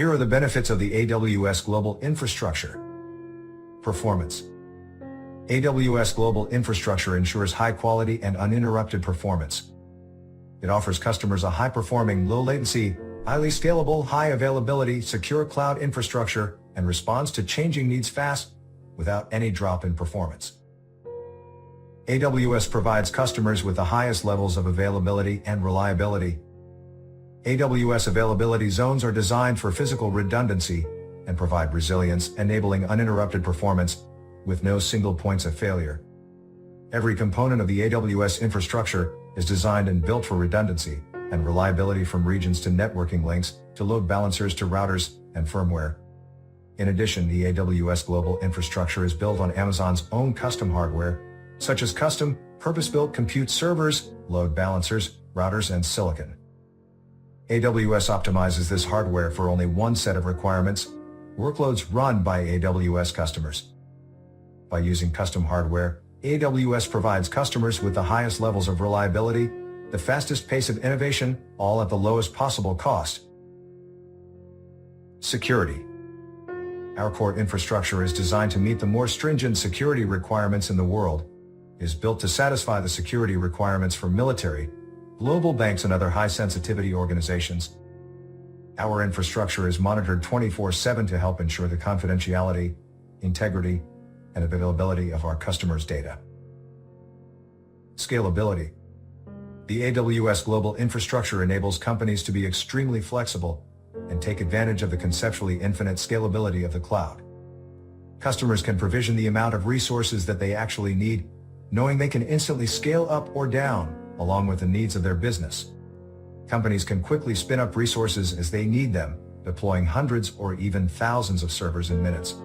Here are the benefits of the AWS Global Infrastructure. Performance. AWS Global Infrastructure ensures high quality and uninterrupted performance. It offers customers a high-performing, low-latency, highly scalable, high-availability, secure cloud infrastructure and responds to changing needs fast, without any drop in performance. AWS provides customers with the highest levels of availability and reliability. AWS availability zones are designed for physical redundancy and provide resilience, enabling uninterrupted performance with no single points of failure. Every component of the AWS infrastructure is designed and built for redundancy and reliability, from regions to networking links to load balancers to routers and firmware. In addition, the AWS Global Infrastructure is built on Amazon's own custom hardware, such as custom, purpose-built compute servers, load balancers, routers, and silicon. AWS optimizes this hardware for only one set of requirements: workloads run by AWS customers. By using custom hardware, AWS provides customers with the highest levels of reliability, the fastest pace of innovation, all at the lowest possible cost. Security. Our core infrastructure is designed to meet the more stringent security requirements in the world. It is built to satisfy the security requirements for military, global banks, and other high-sensitivity organizations. Our infrastructure is monitored 24/7 to help ensure the confidentiality, integrity, and availability of our customers' data. Scalability. The AWS Global Infrastructure enables companies to be extremely flexible and take advantage of the conceptually infinite scalability of the cloud. Customers can provision the amount of resources that they actually need, knowing they can instantly scale up or down along with the needs of their business. Companies can quickly spin up resources as they need them, deploying hundreds or even thousands of servers in minutes.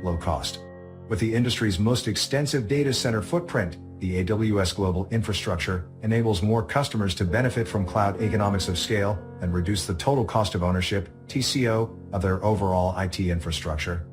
Low cost. With the industry's most extensive data center footprint, the AWS Global Infrastructure enables more customers to benefit from cloud economics of scale and reduce the total cost of ownership, TCO, of their overall IT infrastructure.